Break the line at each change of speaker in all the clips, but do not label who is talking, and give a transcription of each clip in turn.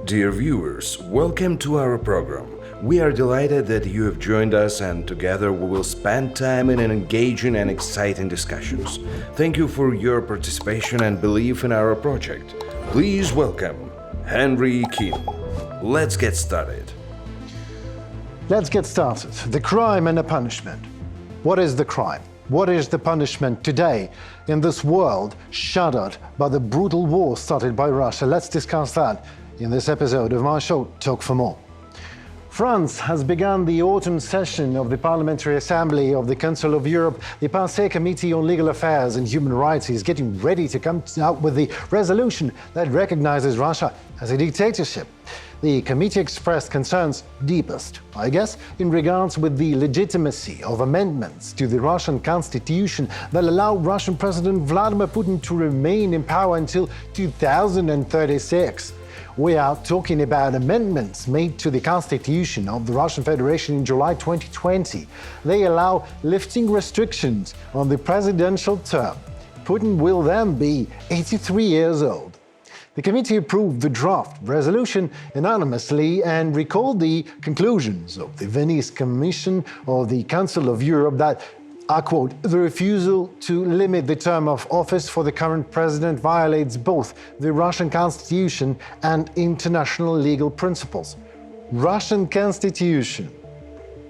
Dear viewers, welcome to our program. We are delighted that you have joined us, and together we will spend time in an engaging and exciting discussions. Thank you for your participation and belief in our project. Please welcome Henry King. Let's get started.
Let's get started. The crime and the punishment. What is the crime? What is the punishment today in this world shuddered by the brutal war started by Russia? Let's discuss that in this episode of my show, Talk for More. France has begun the autumn session of the Parliamentary Assembly of the Council of Europe. The Parliamentary Committee on Legal Affairs and Human Rights is getting ready to come out with the resolution that recognizes Russia as a dictatorship. The committee expressed concerns deepest, I guess, in regards with the legitimacy of amendments to the Russian constitution that allow Russian President Vladimir Putin to remain in power until 2036. We are talking about amendments made to the Constitution of the Russian Federation in July 2020. They allow lifting restrictions on the presidential term. Putin will then be 83 years old. The committee approved the draft resolution unanimously and recalled the conclusions of the Venice Commission of the Council of Europe that, I quote, "The refusal to limit the term of office for the current president violates both the Russian constitution and international legal principles." Russian constitution.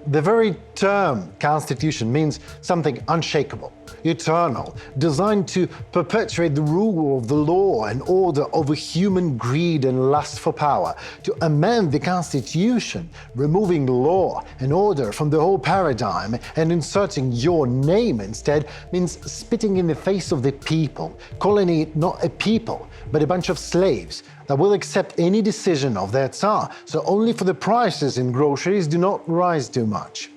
The very term constitution means something unshakable, eternal, designed to perpetuate the rule of the law and order over human greed and lust for power. To amend the constitution, removing law and order from the whole paradigm and inserting your name instead, means spitting in the face of the people, calling it not a people, but a bunch of slaves that will accept any decision of their Tsar, so only for the prices in groceries do not rise too much.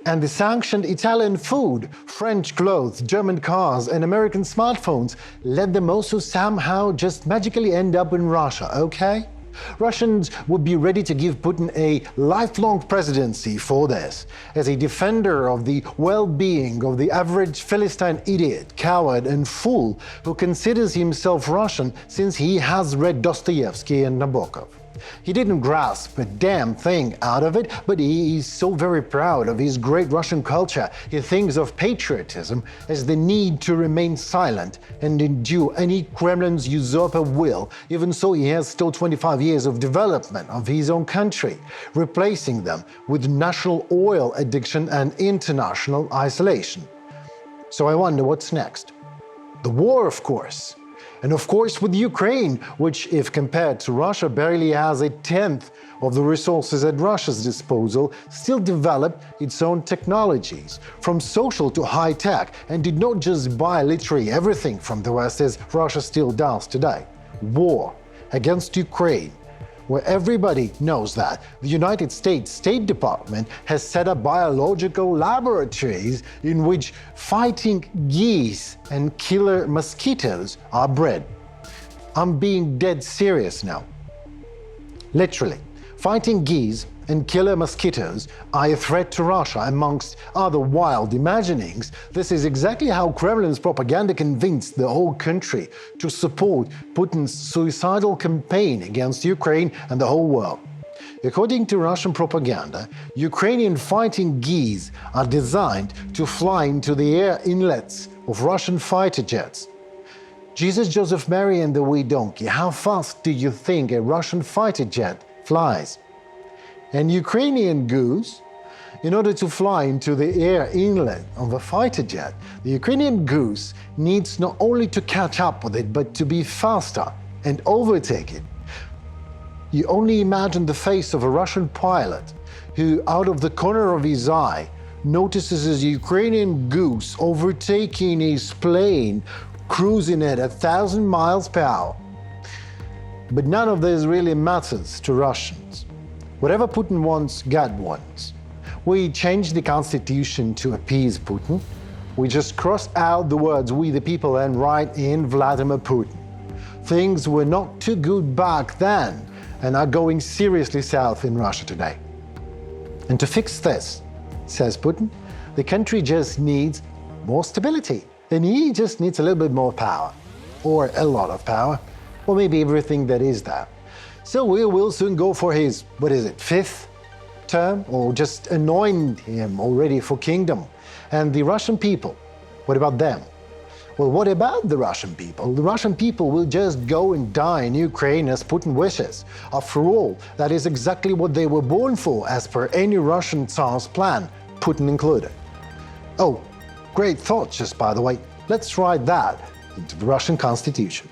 And the sanctioned Italian food, French clothes, German cars, and American smartphones, let them also somehow just magically end up in Russia, okay? Russians would be ready to give Putin a lifelong presidency for this. As a defender of the well-being of the average Philistine idiot, coward, and fool who considers himself Russian since he has read Dostoevsky and Nabokov. He didn't grasp a damn thing out of it, but he is so very proud of his great Russian culture. He thinks of patriotism as the need to remain silent and endure any Kremlin's usurper will. Even so, he has still 25 years of development of his own country, replacing them with national oil addiction and international isolation. So I wonder what's next. The war, of course. And of course with Ukraine, which, if compared to Russia, barely has a tenth of the resources at Russia's disposal, still developed its own technologies, from social to high-tech, and did not just buy literally everything from the West as Russia still does today. War against Ukraine, where everybody knows that the United States State Department has set up biological laboratories in which fighting geese and killer mosquitoes are bred. I'm being dead serious now. Literally, fighting geese and killer mosquitoes are a threat to Russia, amongst other wild imaginings. This is exactly how Kremlin's propaganda convinced the whole country to support Putin's suicidal campaign against Ukraine and the whole world. According to Russian propaganda, Ukrainian fighting geese are designed to fly into the air inlets of Russian fighter jets. Jesus, Joseph, Mary, and the wee donkey, how fast do you think a Russian fighter jet flies? An Ukrainian goose, in order to fly into the air inlet of a fighter jet, the Ukrainian goose needs not only to catch up with it, but to be faster and overtake it. You only imagine the face of a Russian pilot who, out of the corner of his eye, notices his Ukrainian goose overtaking his plane, cruising at 1,000 miles per hour. But none of this really matters to Russians. Whatever Putin wants, God wants. We changed the constitution to appease Putin. We just cross out the words "we the people" and write in Vladimir Putin. Things were not too good back then and are going seriously south in Russia today. And to fix this, says Putin, the country just needs more stability. And he just needs a little bit more power, or a lot of power, or maybe everything that is that. So he will soon go for his, fifth term, or just anoint him already for kingdom. And the Russian people, what about them? Well, what about the Russian people? The Russian people will just go and die in Ukraine as Putin wishes. After all, that is exactly what they were born for, as per any Russian Tsar's plan, Putin included. Oh, great thought, just by the way. Let's write that into the Russian constitution.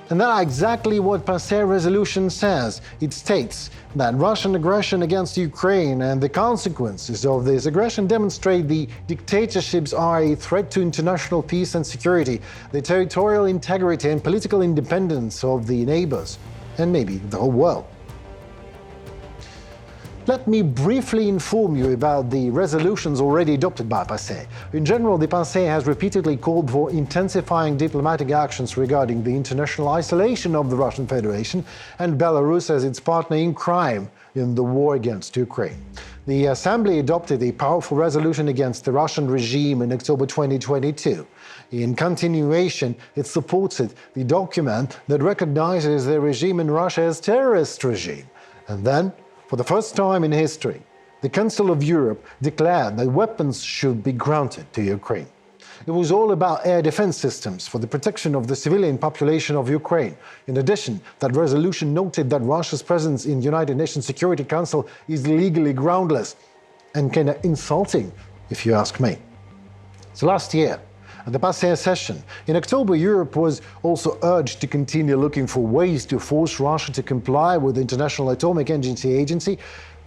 And that's exactly what Passé resolution says. It states that Russian aggression against Ukraine and the consequences of this aggression demonstrate the dictatorships are a threat to international peace and security, the territorial integrity and political independence of the neighbors, and maybe the whole world. Let me briefly inform you about the resolutions already adopted by Passé. In general, the Passé has repeatedly called for intensifying diplomatic actions regarding the international isolation of the Russian Federation and Belarus as its partner in crime in the war against Ukraine. The Assembly adopted a powerful resolution against the Russian regime in October 2022. In continuation, it supported the document that recognizes the regime in Russia as a terrorist regime. And then, for the first time in history, the Council of Europe declared that weapons should be granted to Ukraine. It was all about air defense systems for the protection of the civilian population of Ukraine. In addition, that resolution noted that Russia's presence in the United Nations Security Council is legally groundless and kind of insulting, if you ask me. So last year, at the Passé session, in October, Europe was also urged to continue looking for ways to force Russia to comply with the International Atomic Agency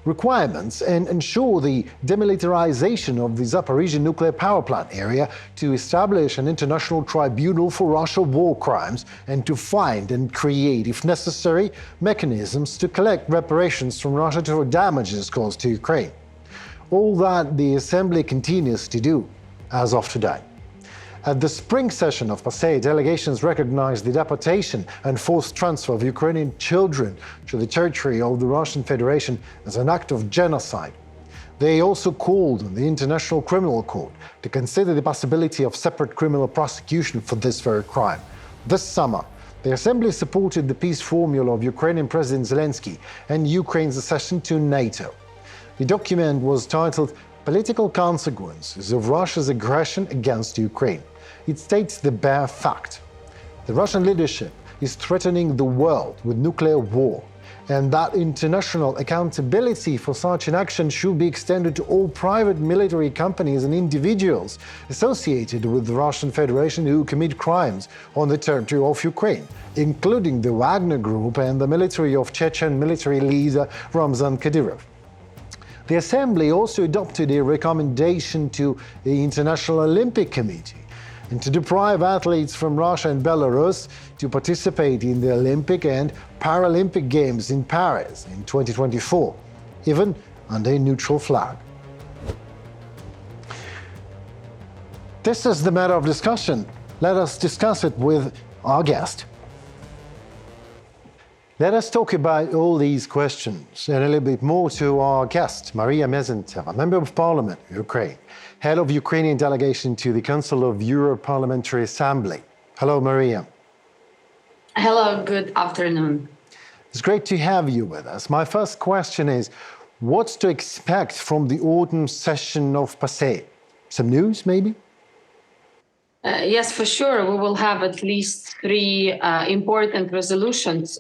requirements and ensure the demilitarization of the Zaporizhzhia nuclear power plant area, to establish an international tribunal for Russian war crimes, and to find and create, if necessary, mechanisms to collect reparations from Russia for damages caused to Ukraine. All that the Assembly continues to do as of today. At the spring session of Passé, delegations recognized the deportation and forced transfer of Ukrainian children to the territory of the Russian Federation as an act of genocide. They also called on the International Criminal Court to consider the possibility of separate criminal prosecution for this very crime. This summer, the Assembly supported the peace formula of Ukrainian President Zelensky and Ukraine's accession to NATO. The document was titled Political Consequences of Russia's Aggression Against Ukraine. It states the bare fact: the Russian leadership is threatening the world with nuclear war, and that international accountability for such an action should be extended to all private military companies and individuals associated with the Russian Federation who commit crimes on the territory of Ukraine, including the Wagner Group and the military of Chechen military leader Ramzan Kadyrov. The Assembly also adopted a recommendation to the International Olympic Committee and to deprive athletes from Russia and Belarus to participate in the Olympic and Paralympic Games in Paris in 2024, even under a neutral flag. This is the matter of discussion. Let us discuss it with our guest. Let us talk about all these questions and a little bit more to our guest, Mariia Mezentseva, Member of Parliament, Ukraine, head of Ukrainian delegation to the Council of Europe Parliamentary Assembly. Hello, Mariia.
Hello, good afternoon.
It's great to have you with us. My first question is, what's to expect from the autumn session of Passé? Some news, maybe?
Yes, for sure. We will have at least three important resolutions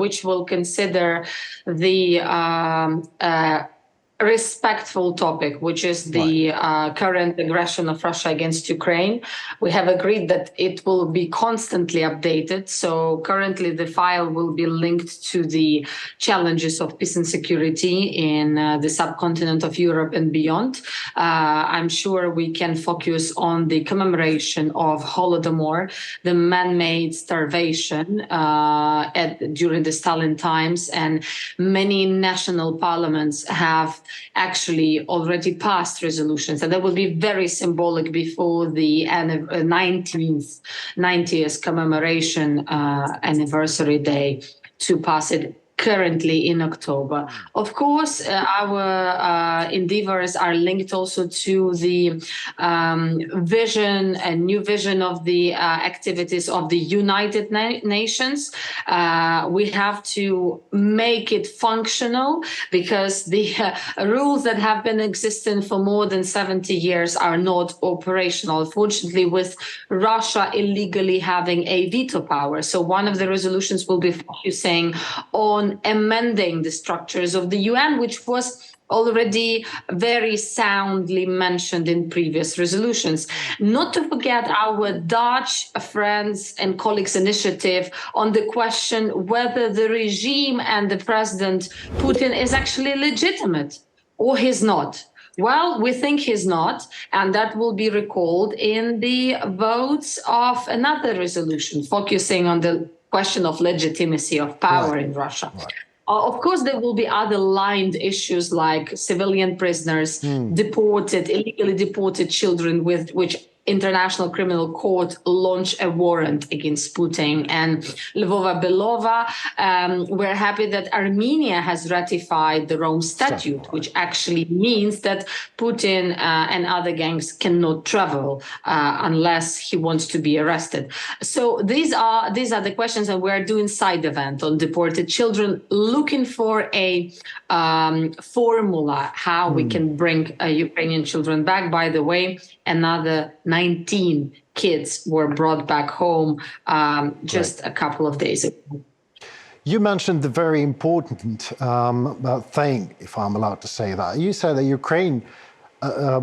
which will consider the respectful topic, which is the current aggression of Russia against Ukraine. We have agreed that it will be constantly updated. So currently the file will be linked to the challenges of peace and security in the subcontinent of Europe and beyond. I'm sure we can focus on the commemoration of Holodomor, the man-made starvation during the Stalin times, and many national parliaments have actually already passed resolutions, and that will be very symbolic before the 90th commemoration anniversary day to pass it currently in October. Of course, our endeavors are linked also to the vision, a new vision of the activities of the United Nations. We have to make it functional because the rules that have been existing for more than 70 years are not operational. Unfortunately, with Russia illegally having a veto power. So one of the resolutions will be focusing on amending the structures of the UN, which was already very soundly mentioned in previous resolutions. Not to forget our Dutch friends and colleagues initiative on the question whether the regime and the President Putin is actually legitimate or he's not. Well, we think he's not, and that will be recalled in the votes of another resolution focusing on the question of legitimacy of power in Russia. Of course, there will be other lined issues like civilian prisoners, deported, illegally deported children with which International Criminal Court launched a warrant against Putin and Lvova Belova. We're happy that Armenia has ratified the Rome Statute, which actually means that Putin and other gangs cannot travel unless he wants to be arrested. So these are the questions, and we're doing side event on deported children, looking for a formula how we can bring Ukrainian children back. By the way, another 19 kids were brought back home just a couple of days ago.
You mentioned the very important thing, if I'm allowed to say that. You said that Ukraine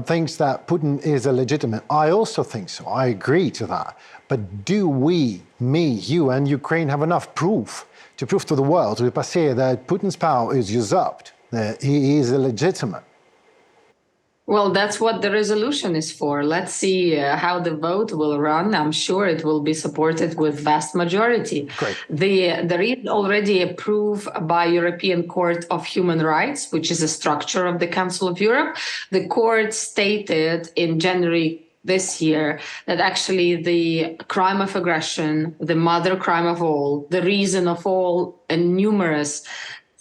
thinks that Putin is illegitimate. I also think so. I agree to that. But do we, me, you, and Ukraine have enough proof to prove to the world, to the passé, that Putin's power is usurped, that he is illegitimate?
Well, that's what the resolution is for. Let's see how the vote will run. I'm sure it will be supported with vast majority.
Great.
There is already approved by European Court of Human Rights, which is a structure of the Council of Europe. The court stated in January this year that actually the crime of aggression, the mother crime of all, the reason of all, and numerous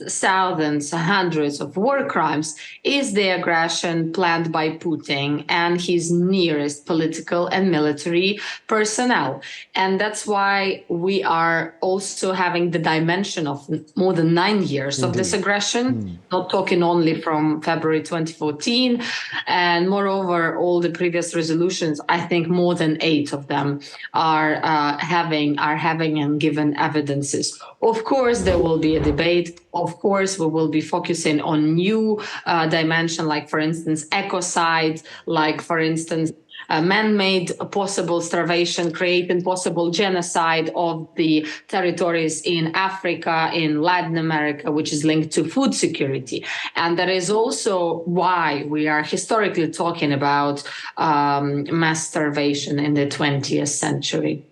thousands, hundreds of war crimes is the aggression planned by Putin and his nearest political and military personnel. And that's why we are also having the dimension of more than 9 years of this aggression, not talking only from February 2014. And moreover, all the previous resolutions, I think more than 8 of them are having and given evidences. Of course, there will be a debate. Of course, we will be focusing on new dimension, like, for instance, ecocide, like, for instance, man-made possible starvation, creating possible genocide of the territories in Africa, in Latin America, which is linked to food security. And that is also why we are historically talking about mass starvation in the 20th century.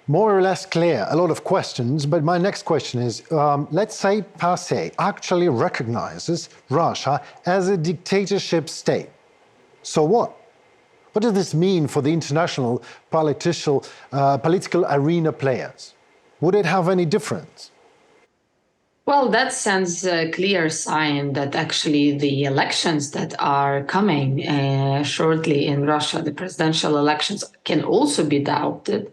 More or less clear, a lot of questions, but my next question is, let's say PASE actually recognizes Russia as a dictatorship state. So what? What does this mean for the international political arena players? Would it have any difference?
Well, that sends a clear sign that actually the elections that are coming shortly in Russia, the presidential elections, can also be doubted.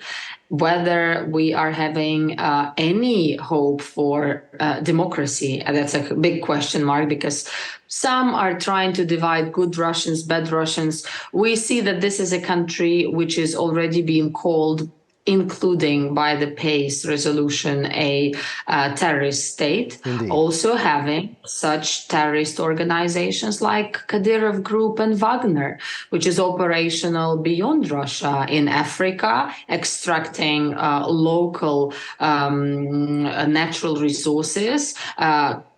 Whether we are having any hope for democracy, that's a big question mark, because some are trying to divide good Russians, bad Russians. We see that this is a country which is already being called, including by the PACE resolution, a terrorist state.
Indeed.
Also having such terrorist organizations like Kadyrov Group and Wagner, which is operational beyond Russia in Africa, extracting local natural resources,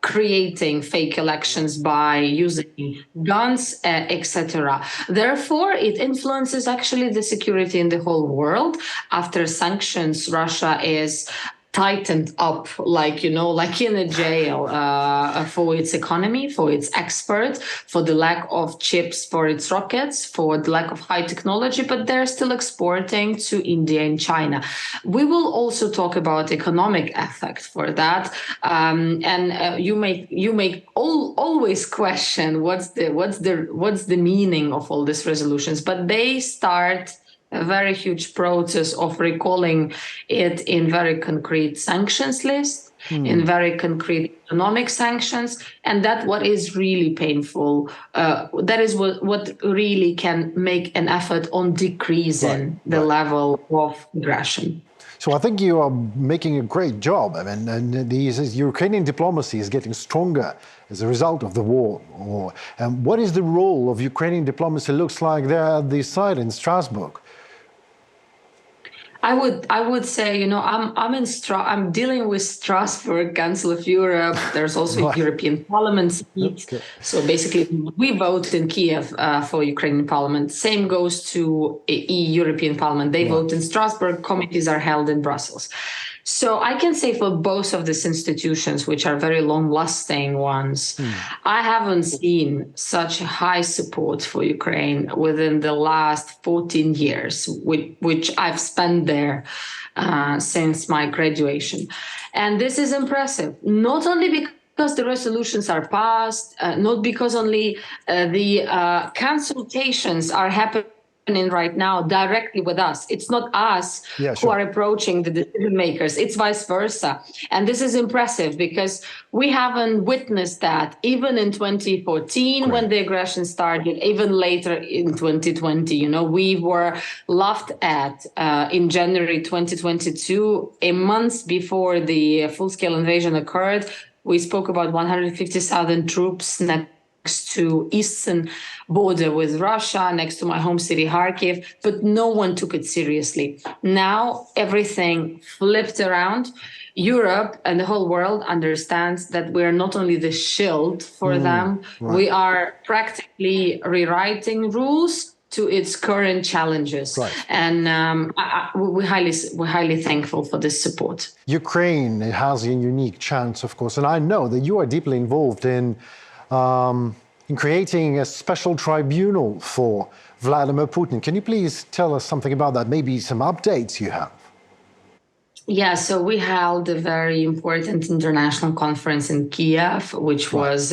creating fake elections by using guns, etc. Therefore, it influences actually the security in the whole world. After sanctions, Russia is tightened up, like in a jail, for its economy, for its exports, for the lack of chips for its rockets, for the lack of high technology, but they're still exporting to India and China. We will also talk about economic effect for that, and you make always question what's the meaning of all these resolutions, but they start a very huge process of recalling it in very concrete sanctions list, in very concrete economic sanctions, and that what is really painful. That is what really can make an effort on decreasing the level of aggression.
So I think you are making a great job. I mean, and Ukrainian diplomacy is getting stronger as a result of the war. What is the role of Ukrainian diplomacy looks like there at the side in Strasbourg?
I would say, I'm dealing with Strasbourg, Council of Europe. There's also European Parliament seat. Okay. So basically, we vote in Kiev for Ukrainian Parliament. Same goes to European Parliament. They vote in Strasbourg. Committees are held in Brussels. So I can say for both of these institutions, which are very long-lasting ones, I haven't seen such high support for Ukraine within the last 14 years, which I've spent there since my graduation. And this is impressive, not only because the resolutions are passed, not because only the consultations are happening right now directly with us. It's not us who are approaching the decision makers. It's vice versa. And this is impressive because we haven't witnessed that even in 2014 when the aggression started, even later in 2020. We were laughed at in January 2022, a month before the full-scale invasion occurred. We spoke about 150,000 troops next to eastern border with Russia, next to my home city, Kharkiv, but no one took it seriously. Now everything flipped around. Europe and the whole world understands that we are not only the shield for them, we are practically rewriting rules to its current challenges. And we're highly thankful for this support.
Ukraine has a unique chance, of course, and I know that you are deeply involved in creating a special tribunal for Vladimir Putin. Can you please tell us something about that? Maybe some updates you have?
Yeah, so we held a very important international conference in Kiev, which was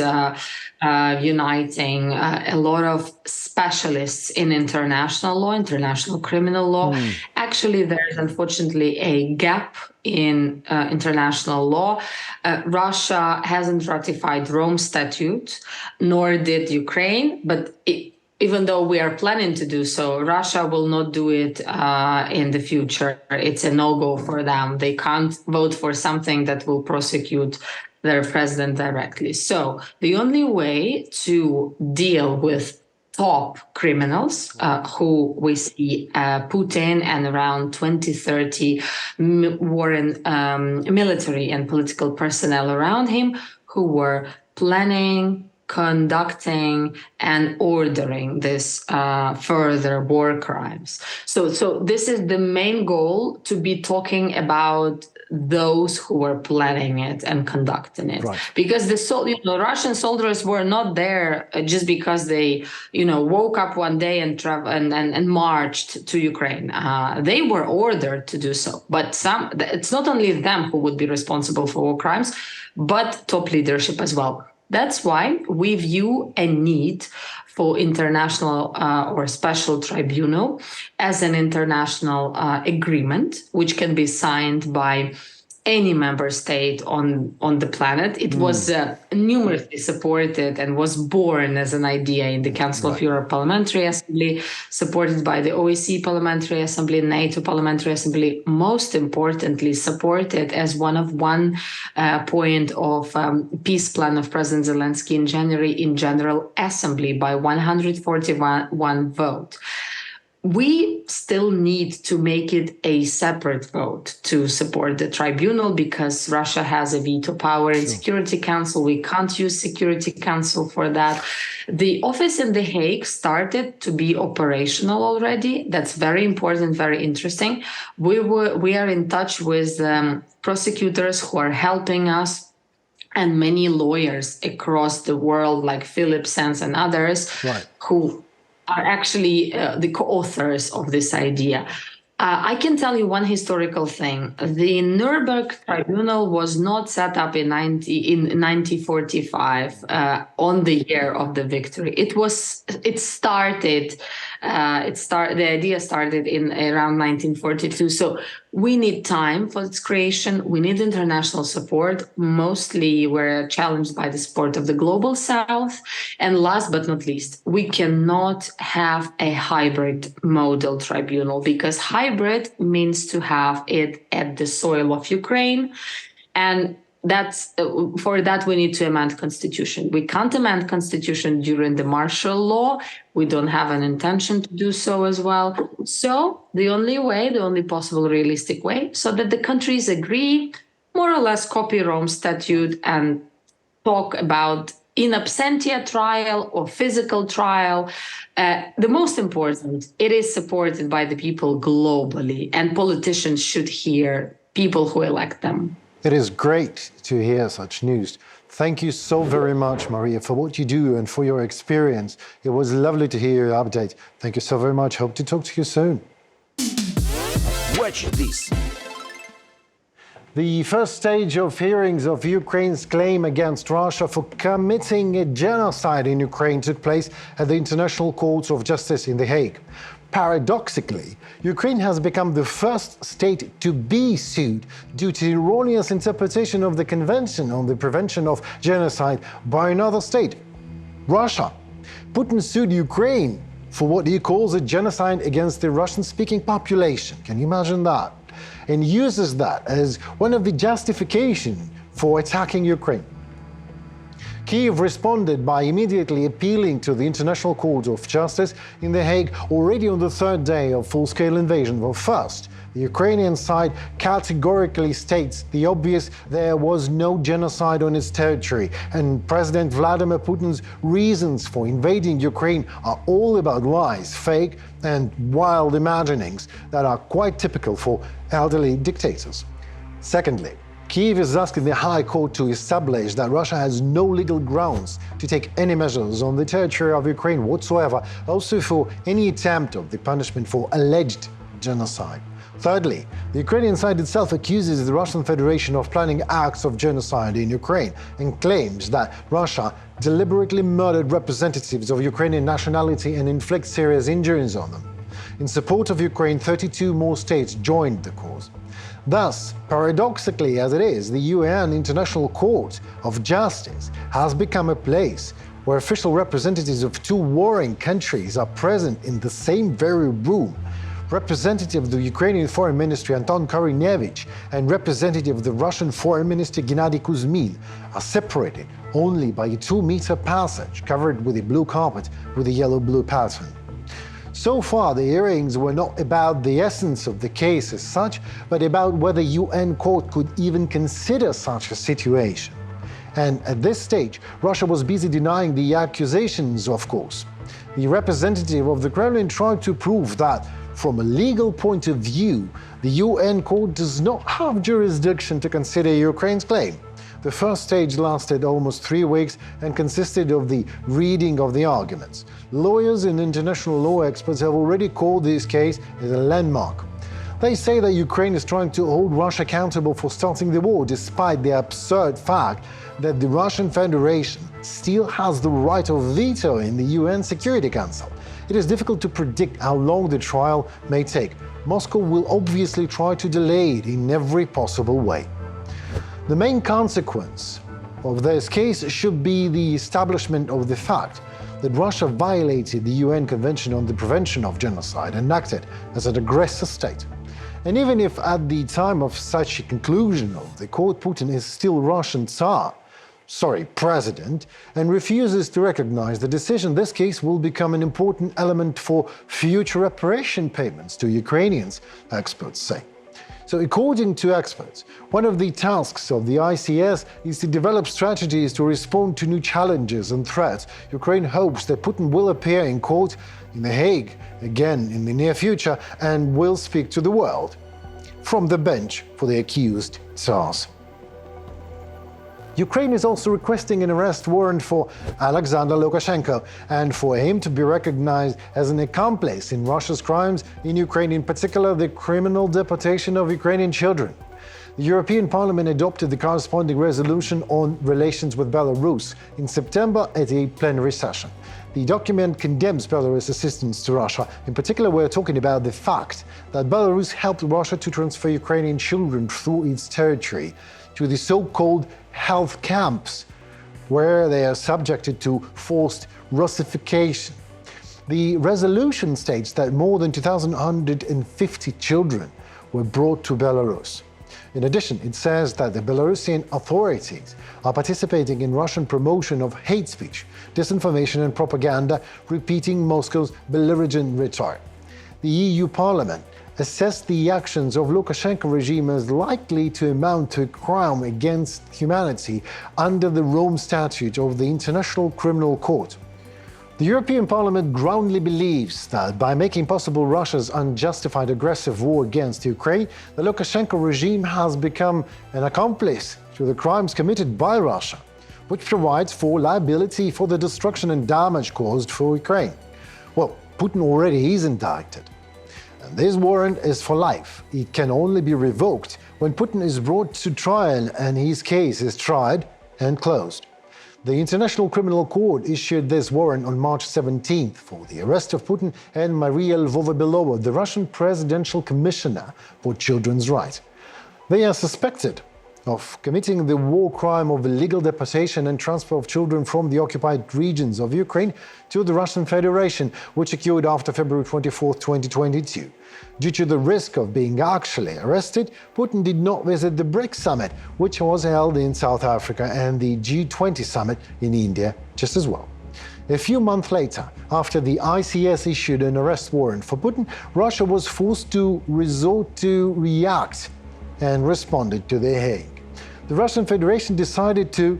uniting a lot of specialists in international law, international criminal law. Actually, there's unfortunately a gap in international law. Russia hasn't ratified Rome Statute, nor did Ukraine, but even though we are planning to do so, Russia will not do it in the future. It's a no-go for them. They can't vote for something that will prosecute their president directly. So the only way to deal with top criminals who we see Putin and around 20-30 Warren military and political personnel around him who were planning, conducting and ordering this further war crimes. So this is the main goal, to be talking about those who were planning it and conducting it. Because the Russian soldiers were not there just because they woke up one day and marched to Ukraine. They were ordered to do so. But it's not only them who would be responsible for war crimes, but top leadership as well. That's why we view a need for international or special tribunal as an international agreement, which can be signed by any member state on the planet. It was numerously supported and was born as an idea in the Council of Europe Parliamentary Assembly, supported by the OSCE Parliamentary Assembly, NATO Parliamentary Assembly, most importantly supported as one point of peace plan of President Zelensky in January in General Assembly by 141 vote. we still need to make it a separate vote to support the tribunal because Russia has a veto power in Security Council. We can't use Security Council for that. The office in The Hague started to be operational already. That's very important, very interesting. We are in touch with prosecutors who are helping us, and many lawyers across the world, like Philip Sands and others, who are actually the co-authors of this idea. I can tell you one historical thing. The Nuremberg Tribunal was not set up in 1945 on the year of the victory. The idea started in around 1942. So we need time for its creation. We need international support. Mostly we're challenged by the support of the global South. And last but not least, we cannot have a hybrid model tribunal because hybrid means to have it at the soil of Ukraine. And that's for that we need to amend constitution. We can't amend constitution during the martial law. We don't have an intention to do so as well. So the only possible realistic way, so that the countries agree, more or less copy Rome Statute and talk about in absentia trial or physical trial. The most important, it is supported by the people globally, and politicians should hear people who elect them.
It is great to hear such news. Thank you so very much, Mariia, for what you do and for your experience. It was lovely to hear your update. Thank you so very much. Hope to talk to you soon.
Watch this.
The first stage of hearings of Ukraine's claim against Russia for committing a genocide in Ukraine took place at the International Court of Justice in The Hague. Paradoxically, Ukraine has become the first state to be sued due to erroneous interpretation of the Convention on the Prevention of Genocide by another state, Russia. Putin sued Ukraine for what he calls a genocide against the Russian-speaking population. Can you imagine that? And uses that as one of the justifications for attacking Ukraine. Kyiv responded by immediately appealing to the International Court of Justice in The Hague already on the third day of full-scale invasion. Well, first, the Ukrainian side categorically states the obvious: there was no genocide on its territory, and President Vladimir Putin's reasons for invading Ukraine are all about lies, fake and wild imaginings that are quite typical for elderly dictators. Secondly, Kyiv is asking the High Court to establish that Russia has no legal grounds to take any measures on the territory of Ukraine whatsoever, also for any attempt of the punishment for alleged genocide. Thirdly, the Ukrainian side itself accuses the Russian Federation of planning acts of genocide in Ukraine and claims that Russia deliberately murdered representatives of Ukrainian nationality and inflict serious injuries on them. In support of Ukraine, 32 more states joined the cause. Thus, paradoxically as it is, the UN International Court of Justice has become a place where official representatives of two warring countries are present in the same very room. Representative of the Ukrainian Foreign Ministry Anton Korinevich and representative of the Russian Foreign Minister Gennady Kuzmin are separated only by a 2-meter passage covered with a blue carpet with a yellow-blue pattern. So far, the hearings were not about the essence of the case as such, but about whether UN court could even consider such a situation. And at this stage, Russia was busy denying the accusations, of course. The representative of the Kremlin tried to prove that, from a legal point of view, the UN court does not have jurisdiction to consider Ukraine's claim. The first stage lasted almost 3 weeks and consisted of the reading of the arguments. Lawyers and international law experts have already called this case as a landmark. They say that Ukraine is trying to hold Russia accountable for starting the war, despite the absurd fact that the Russian Federation still has the right of veto in the UN Security Council. It is difficult to predict how long the trial may take. Moscow will obviously try to delay it in every possible way. The main consequence of this case should be the establishment of the fact that Russia violated the UN Convention on the Prevention of Genocide and acted as an aggressor state. And even if at the time of such a conclusion of the court Putin is still Russian Tsar, president, and refuses to recognize the decision, this case will become an important element for future reparation payments to Ukrainians, experts say. So according to experts, one of the tasks of the ICS is to develop strategies to respond to new challenges and threats. Ukraine hopes that Putin will appear in court in The Hague again in the near future and will speak to the world from the bench for the accused Tsars. Ukraine is also requesting an arrest warrant for Alexander Lukashenko and for him to be recognized as an accomplice in Russia's crimes in Ukraine, in particular the criminal deportation of Ukrainian children. The European Parliament adopted the corresponding resolution on relations with Belarus in September at a plenary session. The document condemns Belarus' assistance to Russia. In particular, we're talking about the fact that Belarus helped Russia to transfer Ukrainian children through its territory to the so-called health camps, where they are subjected to forced Russification. The resolution states that more than 2,150 children were brought to Belarus. In addition, it says that the Belarusian authorities are participating in Russian promotion of hate speech, disinformation and propaganda, repeating Moscow's belligerent rhetoric. The EU Parliament assessed the actions of Lukashenko regime as likely to amount to a crime against humanity under the Rome Statute of the International Criminal Court. The European Parliament groundly believes that by making possible Russia's unjustified aggressive war against Ukraine, the Lukashenko regime has become an accomplice to the crimes committed by Russia, which provides for liability for the destruction and damage caused for Ukraine. Well, Putin already is indicted. And this warrant is for life. It can only be revoked when Putin is brought to trial and his case is tried and closed. The International Criminal Court issued this warrant on March 17th for the arrest of Putin and Mariia Mezentseva, the Russian Presidential Commissioner for Children's Rights. They are suspected of committing the war crime of illegal deportation and transfer of children from the occupied regions of Ukraine to the Russian Federation, which occurred after February 24, 2022. Due to the risk of being actually arrested, Putin did not visit the BRICS summit, which was held in South Africa, and the G20 summit in India just as well. A few months later, after the ICS issued an arrest warrant for Putin, Russia was forced to resort to react and responded to The Hague. The Russian Federation decided to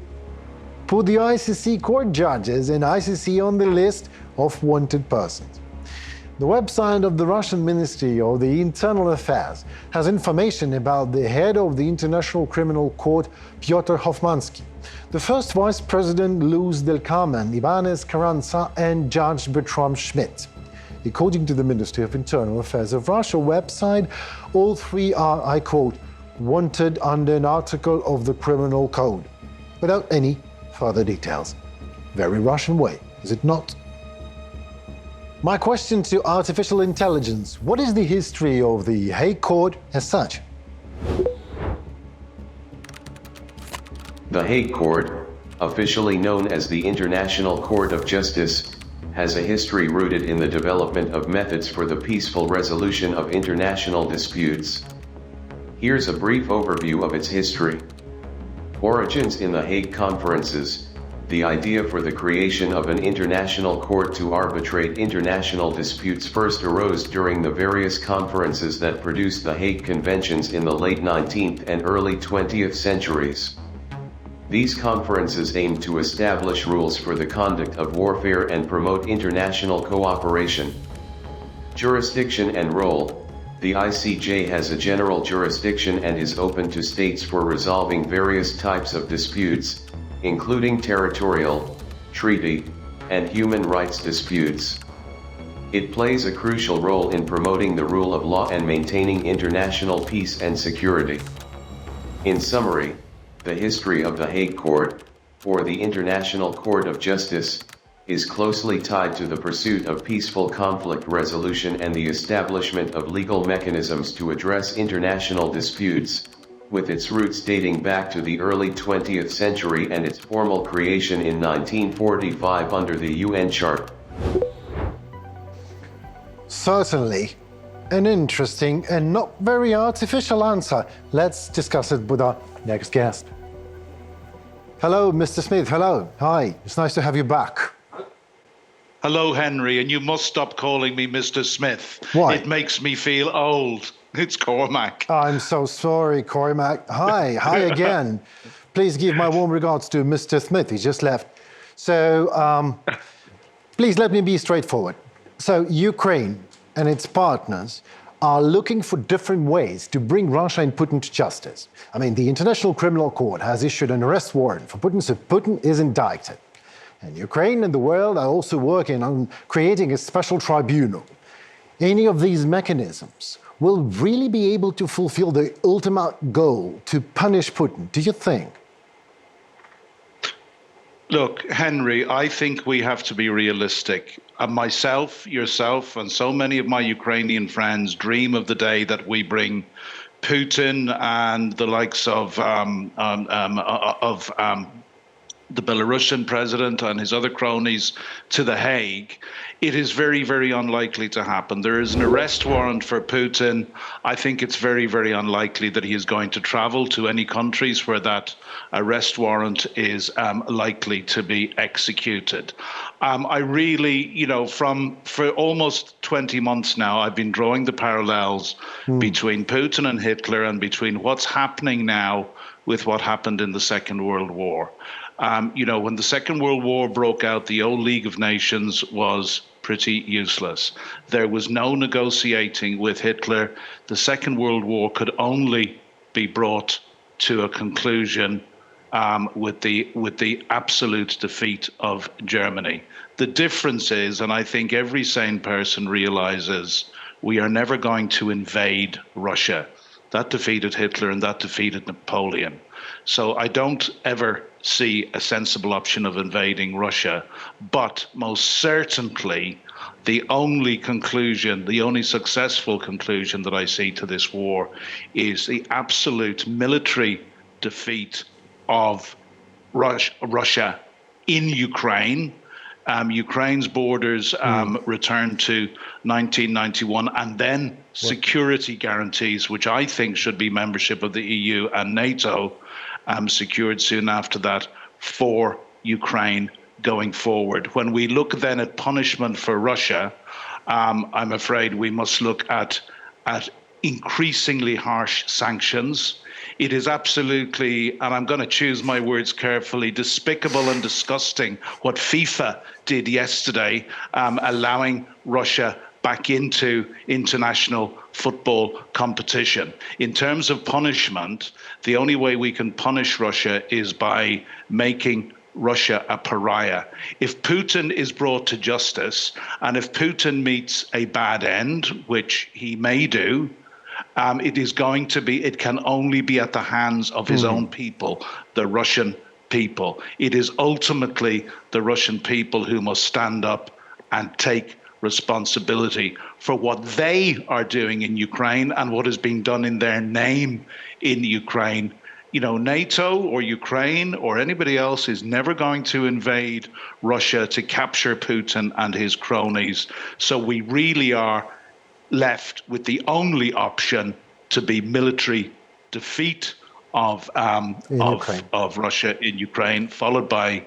put the ICC court judges and ICC on the list of wanted persons. The website of the Russian Ministry of the Internal Affairs has information about the head of the International Criminal Court, Pyotr Hofmansky, the first Vice President Luz del Carmen Ibanez Carranza, and Judge Bertram Schmidt. According to the Ministry of Internal Affairs of Russia website, all three are, I quote, wanted under an article of the Criminal Code, without any further details. Very Russian way, is it not? My question to artificial intelligence: what is the history of the Hague Court as such?
The Hague Court, officially known as the International Court of Justice, has a history rooted in the development of methods for the peaceful resolution of international disputes. Here's a brief overview of its history. Origins: in the Hague Conferences, the idea for the creation of an international court to arbitrate international disputes first arose during the various conferences that produced the Hague Conventions in the late 19th and early 20th centuries. These conferences aimed to establish rules for the conduct of warfare and promote international cooperation. Jurisdiction and role: the ICJ has a general jurisdiction and is open to states for resolving various types of disputes, including territorial, treaty, and human rights disputes. It plays a crucial role in promoting the rule of law and maintaining international peace and security. In summary, the history of the Hague Court, or the International Court of Justice, is closely tied to the pursuit of peaceful conflict resolution and the establishment of legal mechanisms to address international disputes, with its roots dating back to the early 20th century and its formal creation in 1945 under the UN Charter.
Certainly. An interesting and not very artificial answer. Let's discuss it with our next guest. Hello, Mr. Smith. Hello. Hi. It's nice to have you back.
Hello, Henry, and you must stop calling me Mr. Smith.
Why?
It makes me feel old. It's Cormac.
I'm so sorry, Cormac. Hi. Hi again. Please give my warm regards to Mr. Smith. He just left. So, please let me be straightforward. So, Ukraine and its partners are looking for different ways to bring Russia and Putin to justice. I mean, the International Criminal Court has issued an arrest warrant for Putin, so Putin is indicted. And Ukraine and the world are also working on creating a special tribunal. Any of these mechanisms will really be able to fulfill the ultimate goal to punish Putin, do you think?
Look, Henry, I think we have to be realistic. Myself, yourself, and so many of my Ukrainian friends dream of the day that we bring Putin and the likes of the Belarusian president and his other cronies to The Hague. It is very, very unlikely to happen. There is an arrest warrant for Putin. I think it's very, very unlikely that he is going to travel to any countries where that arrest warrant is likely to be executed. I really, for almost 20 months now, I've been drawing the parallels between Putin and Hitler and between what's happening now with what happened in the Second World War. When the Second World War broke out, the old League of Nations was pretty useless. There was no negotiating with Hitler. The Second World War could only be brought to a conclusion with the absolute defeat of Germany. The difference is, and I think every sane person realizes, we are never going to invade Russia. That defeated Hitler and that defeated Napoleon. So I don't ever see a sensible option of invading Russia. But most certainly, the only successful conclusion that I see to this war is the absolute military defeat of Russia in Ukraine. Ukraine's borders returned to 1991, and then security guarantees, which I think should be membership of the EU and NATO, secured soon after that for Ukraine going forward. When we look then at punishment for Russia, I'm afraid we must look at increasingly harsh sanctions. It is absolutely, and I'm going to choose my words carefully, despicable and disgusting what FIFA did yesterday, allowing Russia back into international football competition. In terms of punishment, the only way we can punish Russia is by making Russia a pariah. If Putin is brought to justice, and if Putin meets a bad end, which he may do, it can only be at the hands of his own people, the Russian people. It is ultimately the Russian people who must stand up and take responsibility for what they are doing in Ukraine and what is being done in their name in Ukraine. NATO or Ukraine or anybody else is never going to invade Russia to capture Putin and his cronies. So we really are left with the only option to be military defeat of Russia in Ukraine, followed by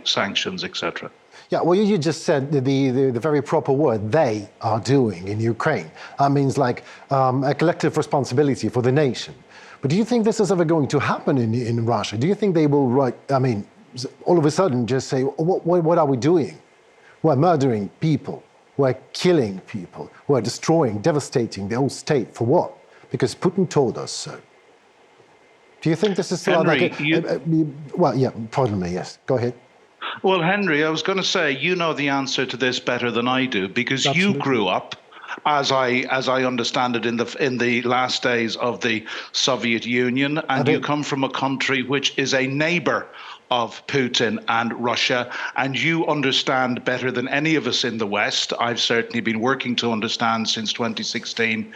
sanctions, etc.
Yeah, well, you just said the very proper word, they are doing in Ukraine. That means like a collective responsibility for the nation. But do you think this is ever going to happen in Russia? Do you think they will, all of a sudden just say, what are we doing? We're murdering people. We're killing people. We're destroying, devastating the whole state. For what? Because Putin told us so. Do you think this is still
Henry,
pardon me, yes. Go ahead.
Well, Henry, I was going to say, you know the answer to this better than I do, because
Absolutely.
you grew up, as I understand it, in the last days of the Soviet Union, and you come from a country which is a neighbor of Putin and Russia, and you understand better than any of us in the West. I've certainly been working to understand since 2016.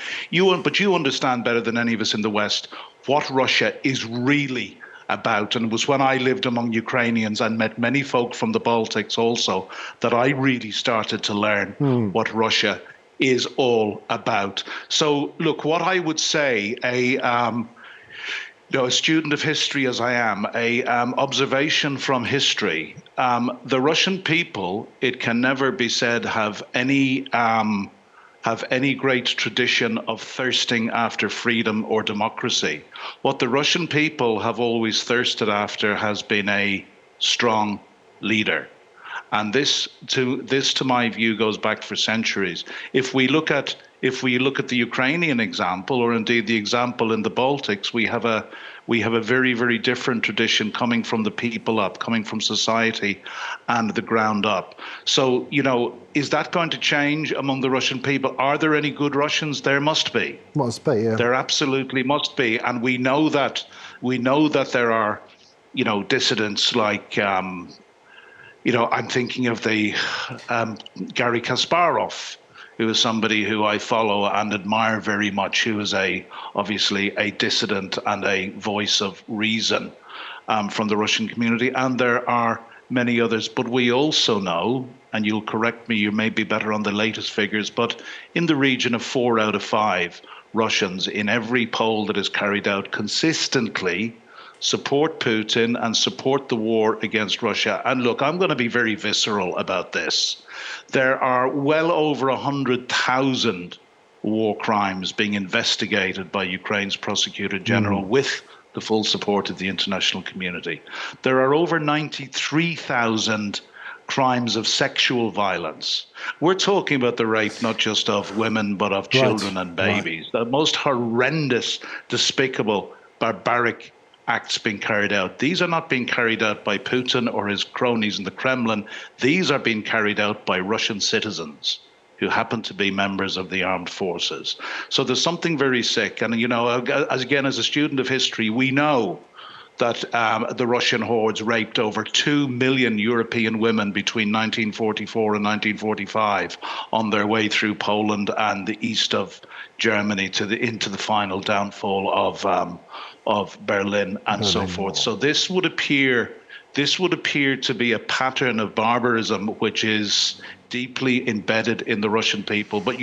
But you understand better than any of us in the West what Russia is really about. And it was when I lived among Ukrainians and met many folk from the Baltics also that I really started to learn what Russia is all about. So look, what I would say, A student of history as I am, a observation from history. The Russian people, it can never be said, have any great tradition of thirsting after freedom or democracy. What the Russian people have always thirsted after has been a strong leader. And this, to my view, goes back for centuries. If we look at the Ukrainian example, or indeed the example in the Baltics, we have a very, very different tradition coming from the people up, coming from society and the ground up. So, is that going to change among the Russian people? Are there any good Russians? There must be.
Must be, yeah.
There absolutely must be. And we know that there are, dissidents like, I'm thinking of the Garry Kasparov, who is somebody who I follow and admire very much, who is obviously a dissident and a voice of reason from the Russian community. And there are many others. But we also know, and you'll correct me, you may be better on the latest figures, but in the region of 4 out of 5 Russians in every poll that is carried out consistently support Putin and support the war against Russia. And look, I'm going to be very visceral about this. There are well over 100,000 war crimes being investigated by Ukraine's prosecutor general with the full support of the international community. There are over 93,000 crimes of sexual violence. We're talking about the rape not just of women, but of children and babies. The most horrendous, despicable, barbaric acts being carried out. These are not being carried out by Putin or his cronies in the Kremlin. These are being carried out by Russian citizens who happen to be members of the armed forces. So there's something very sick. And, as a student of history, we know that the Russian hordes raped over 2 million European women between 1944 and 1945 on their way through Poland and the east of Germany into the final downfall of Berlin and so forth. So this would appear to be a pattern of barbarism which is deeply embedded in the Russian people. But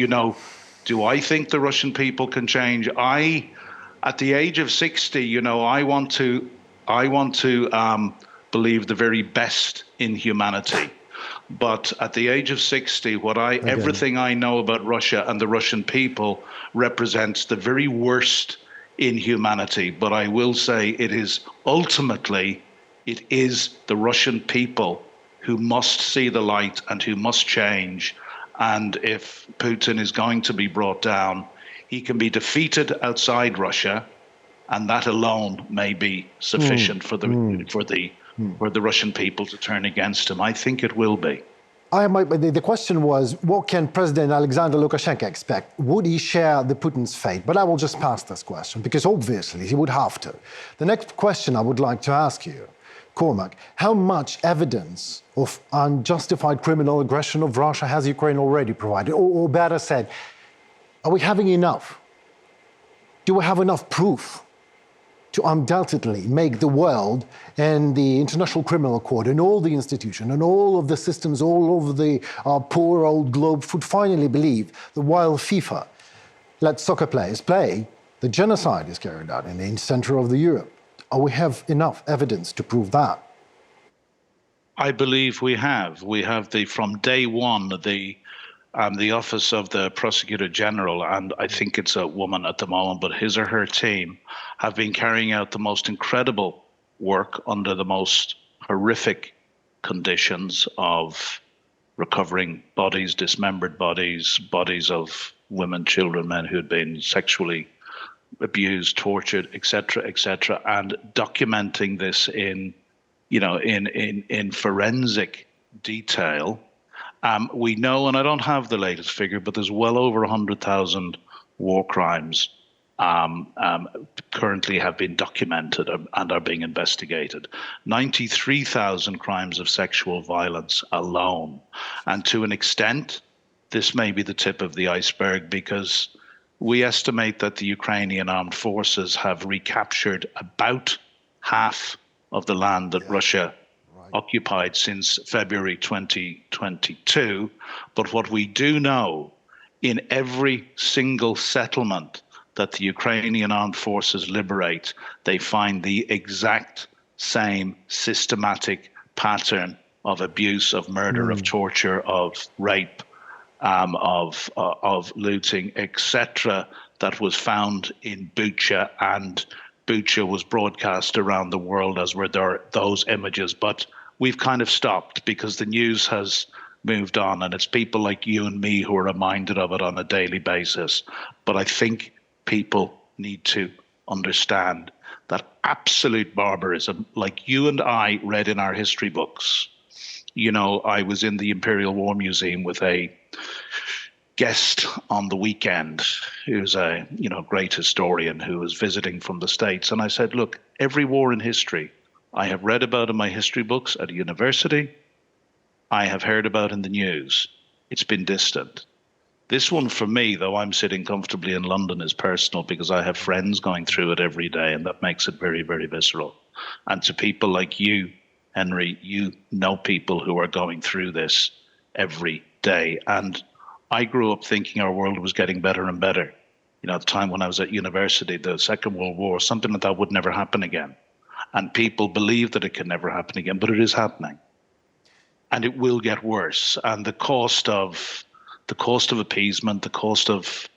do I think the Russian people can change? At the age of 60, I want to believe the very best in humanity. But at the age of 60, everything I know about Russia and the Russian people represents the very worst in humanity. But I will say it is the Russian people who must see the light and who must change. And if Putin is going to be brought down, he can be defeated outside Russia, and that alone may be sufficient for the Russian people to turn against him. I think it will be.
The question was, what can President Alexander Lukashenko expect? Would he share the Putin's fate? But I will just pass this question, because obviously he would have to. The next question I would like to ask you, Cormac, how much evidence of unjustified criminal aggression of Russia has Ukraine already provided? Or better said, are we having enough? Do we have enough proof to undoubtedly make the world and the International Criminal Court and all the institutions and all of the systems all over the poor old globe would finally believe that while FIFA lets soccer players play, the genocide is carried out in the center of the Europe? We have enough evidence to prove that?
I believe we have. We have from day one, the office of the prosecutor general, and I think it's a woman at the moment, but his or her team have been carrying out the most incredible work under the most horrific conditions of recovering bodies, dismembered bodies, bodies of women, children, men who had been sexually abused, tortured, etc., and documenting this in forensic detail. We know, and I don't have the latest figure, but there's well over 100,000 war crimes currently have been documented and are being investigated. 93,000 crimes of sexual violence alone. And to an extent, this may be the tip of the iceberg, because we estimate that the Ukrainian armed forces have recaptured about half of the land that Russia occupied since February 2022. But what we do know, in every single settlement that the Ukrainian armed forces liberate, they find the exact same systematic pattern of abuse, of murder, of torture, of rape, of looting, etc., that was found in Bucha, and Bucha was broadcast around the world, as were there those images. But we've kind of stopped because the news has moved on, and it's people like you and me who are reminded of it on a daily basis. But I think people need to understand that absolute barbarism, like you and I read in our history books. You know, I was in the Imperial War Museum with a guest on the weekend who's a great historian who was visiting from the States, and I said, look, every war in history I have read about in my history books at a university, I have heard about in the news. It's been distant. This one for me, though I'm sitting comfortably in London, is personal because I have friends going through it every day, and that makes it very, very visceral. And to people like you, Henry, you know people who are going through this every day. And I grew up thinking our world was getting better and better. You know, at the time when I was at university, the Second World War, something like that would never happen again. And people believe that it can never happen again, but it is happening. And it will get worse. And the cost of appeasement, the cost of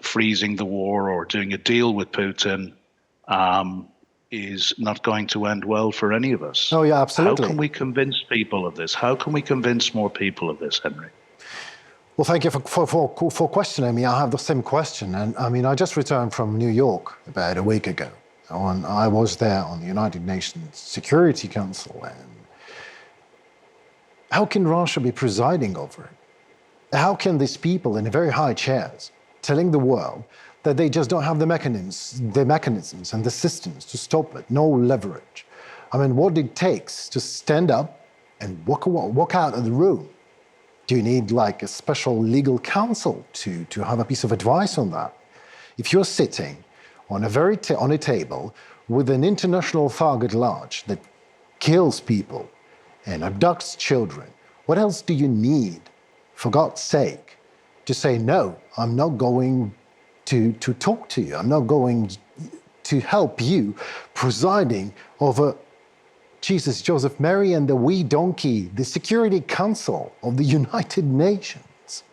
freezing the war or doing a deal with Putin is not going to end well for any of us.
Oh, yeah, absolutely.
How can we convince people of this? How can we convince more people of this, Henry?
Well, thank you for questioning me. I have the same question. And I mean, I just returned from New York about a week ago. I was there on the United Nations Security Council. And how can Russia be presiding over it? How can these people in very high chairs telling the world that they just don't have the mechanisms and the systems to stop it, no leverage? I mean, what it takes to stand up and walk out of the room. Do you need like a special legal counsel to have a piece of advice on that? If you're sitting on a table with an international thug at large that kills people and abducts children, what else do you need, for God's sake, to say, no, I'm not going to talk to you. I'm not going to help you presiding over Jesus, Joseph, Mary, and the wee donkey, the Security Council of the United Nations.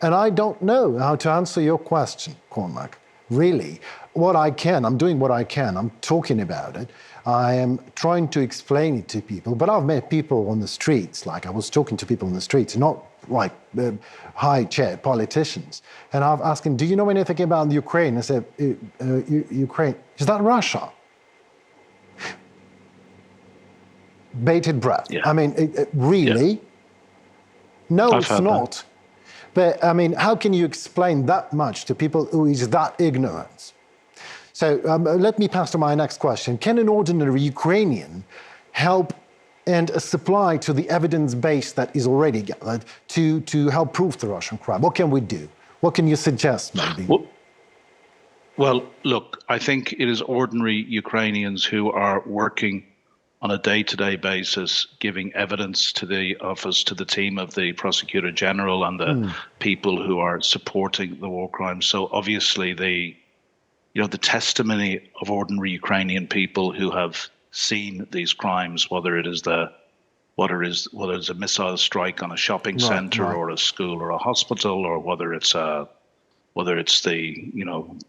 And I don't know how to answer your question, Cormac. Really, what I can, I'm doing what I can. I'm talking about it. I am trying to explain it to people. But I've met people on the streets, like I was talking to people on the streets, not like high chair politicians. And I've asked them, do you know anything about Ukraine? I said, Ukraine, is that Russia? Bated breath. Yeah. I mean, really? Yeah. No, it's not. That. But I mean, how can you explain that much to people who is that ignorant? So let me pass to my next question. Can an ordinary Ukrainian help and supply to the evidence base that is already gathered to help prove the Russian crime? What can we do? What can you suggest, maybe?
Well, look, I think it is ordinary Ukrainians who are working on a day-to-day basis, giving evidence to the office, to the team of the Prosecutor General and the people who are supporting the war crimes. So obviously the testimony of ordinary Ukrainian people who have seen these crimes, whether it's a missile strike on a shopping center or a school or a hospital, or whether it's the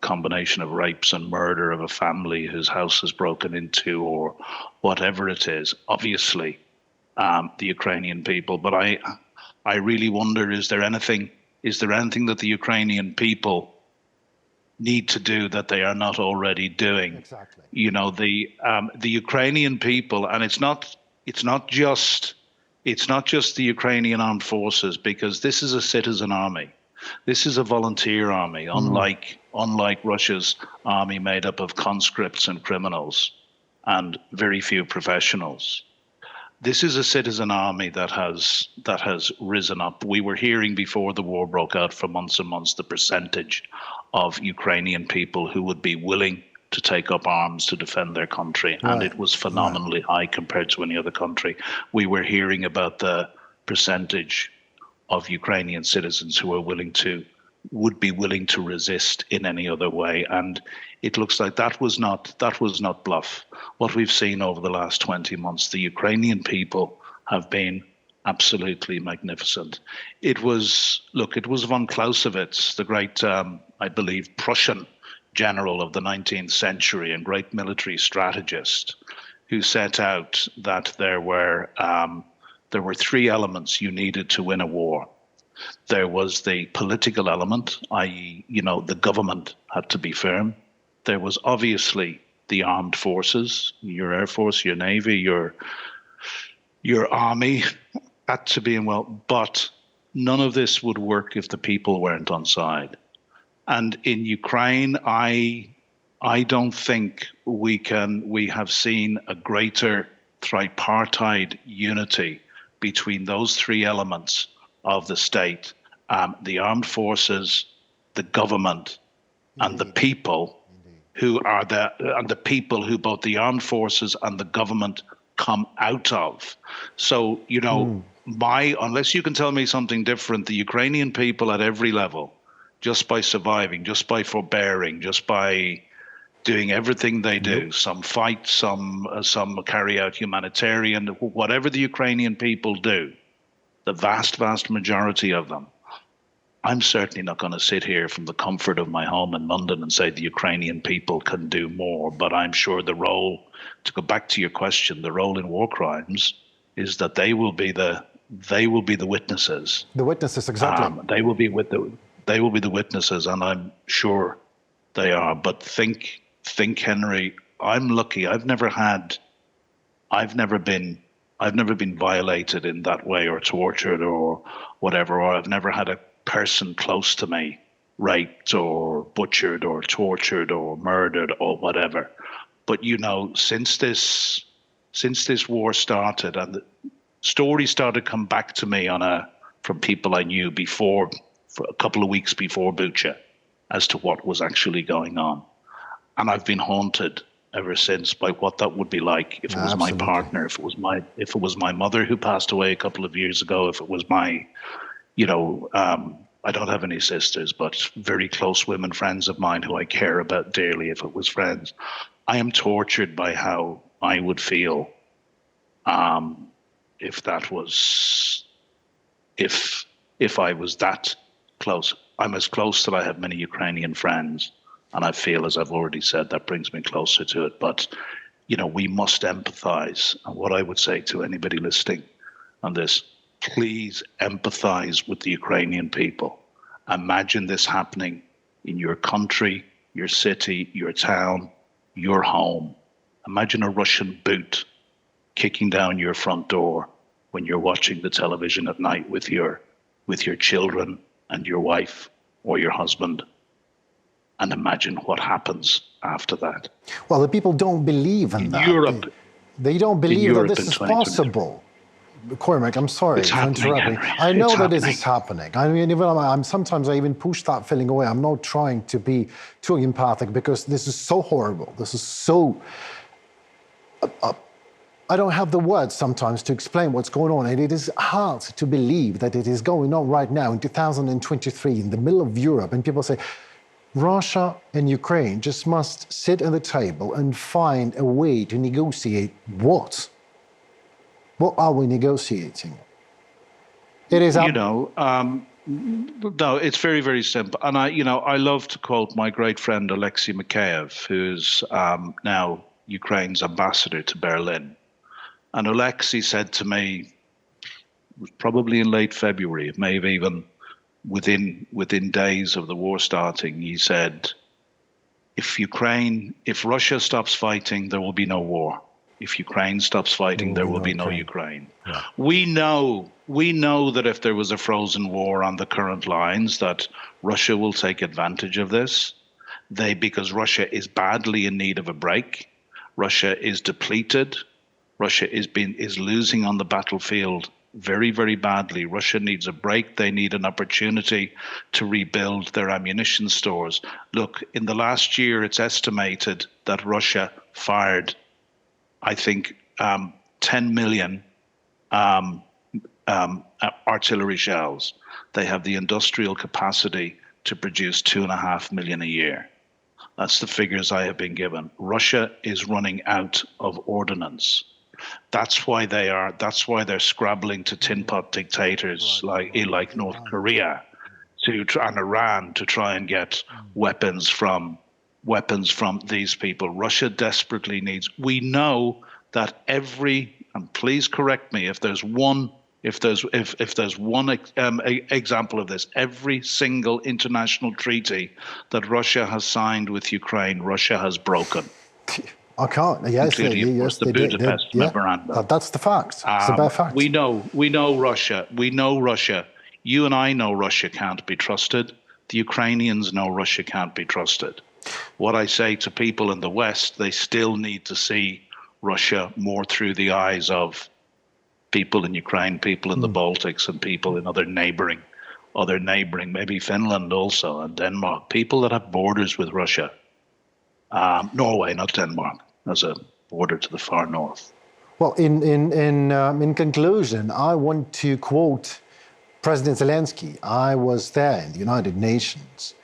combination of rapes and murder of a family whose house is broken into, or whatever it is. Obviously, the Ukrainian people. But I really wonder: is there anything that the Ukrainian people need to do that they are not already doing?
Exactly.
The Ukrainian people, and it's not just the Ukrainian armed forces, because this is a citizen army. This is a volunteer army, unlike Russia's army made up of conscripts and criminals and very few professionals. This is a citizen army that has risen up. We were hearing before the war broke out for months and months the percentage of Ukrainian people who would be willing to take up arms to defend their country, and it was phenomenally high compared to any other country. We were hearing about the percentage of Ukrainian citizens who are willing to would be willing to resist in any other way. And it looks like that was not bluff. What we've seen over the last 20 months, the Ukrainian people have been absolutely magnificent. It was von Clausewitz, the great, I believe, Prussian general of the 19th century and great military strategist, who set out that there were three elements you needed to win a war. There was the political element, i.e., the government had to be firm. There was obviously the armed forces, your Air Force, your Navy, your army had to be in well, but none of this would work if the people weren't on side. And in Ukraine, I don't think we have seen a greater tripartite unity between those three elements of the state, the armed forces, the government, and the people who are the people who both the armed forces and the government come out of. So, unless you can tell me something different, the Ukrainian people at every level, just by surviving, just by forbearing, just by doing everything they do, some fight, some carry out humanitarian, whatever the Ukrainian people do, the vast, vast majority of them, I'm certainly not going to sit here from the comfort of my home in London and say the Ukrainian people can do more. But I'm sure the role, to go back to your question, the role in war crimes is that they will be the witnesses.
The witnesses, exactly.
They will be the witnesses, and I'm sure they are. But think, Henry. I'm lucky. I've never been violated in that way, or tortured, or whatever. Or I've never had a person close to me raped or butchered or tortured or murdered or whatever. But since this war started, and the stories started to come back to me from people I knew before, for a couple of weeks before Bucha, as to what was actually going on, and I've been haunted ever since by what that would be like if it was my partner, if it was my mother who passed away a couple of years ago, if it was my I don't have any sisters, but very close women friends of mine who I care about dearly. If it was friends, I am tortured by how I would feel if I was that close. I'm as close that I have many Ukrainian friends, and I feel, as I've already said, that brings me closer to it. But we must empathize. And what I would say to anybody listening on this, please empathize with the Ukrainian people. Imagine this happening in your country, your city, your town, your home. Imagine a Russian boot kicking down your front door when you're watching the television at night with your children and your wife or your husband. And imagine what happens after that.
Well, the people don't believe in that.
Europe,
they don't believe that this is
2023.
possible. Cormac, I'm sorry
It's
for
happening,
interrupting.
Henry.
I know
It's
that this
happening.
is happening. I mean, sometimes I even push that feeling away. I'm not trying to be too empathic because this is so horrible. This is so... I don't have the words sometimes to explain what's going on, and it is hard to believe that it is going on right now in 2023 in the middle of Europe, and people say, Russia and Ukraine just must sit at the table and find a way to negotiate what? What are we negotiating? It is
no, it's very, very simple. And I love to quote my great friend Alexei Mikheyev, who's now Ukraine's ambassador to Berlin. And Alexei said to me, it was probably in late February, maybe even within days of the war starting, he said, if Russia stops fighting, there will be no war. If Ukraine stops fighting, there will be no Ukraine.
Yeah.
We know that if there was a frozen war on the current lines, that Russia will take advantage of this. Because Russia is badly in need of a break. Russia is depleted. Russia is losing on the battlefield very, very badly. Russia needs a break. They need an opportunity to rebuild their ammunition stores. Look, in the last year, it's estimated that Russia fired, I think, 10 million artillery shells. They have the industrial capacity to produce 2.5 million a year. That's the figures I have been given. Russia is running out of ordnance. That's why they're scrabbling to tin pot dictators like North Korea and Iran to try and get weapons from these people. Russia desperately needs. We know that and please correct me if there's one example of this, every single international treaty that Russia has signed with Ukraine, Russia has broken.
I can't. Yes,
including, of course, the Budapest Memorandum.
That's the fact. It's a bare fact.
We know Russia. We know Russia. You and I know Russia can't be trusted. The Ukrainians know Russia can't be trusted. What I say to people in the West, they still need to see Russia more through the eyes of people in Ukraine, people in the Baltics, and people in other neighboring, maybe Finland also, and Denmark, people that have borders with Russia. Norway, not Denmark, as a border to the far north.
Well, in conclusion, I want to quote President Zelensky. I was there in the United Nations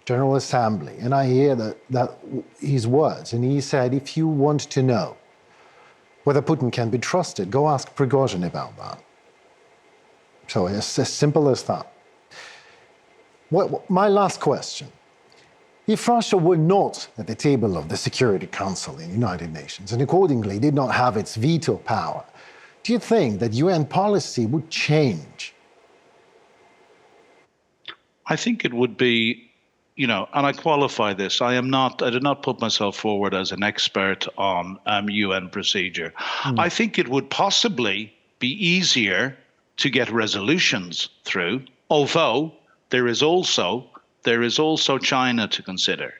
General Assembly, and I hear that his words, and he said, if you want to know whether Putin can be trusted, go ask Prigozhin about that. So it's as simple as that. My last question. If Russia were not at the table of the Security Council in the United Nations and accordingly did not have its veto power, do you think that UN policy would change?
I think it would be, and I qualify this. I did not put myself forward as an expert on UN procedure. I think it would possibly be easier to get resolutions through, although there is also China to consider.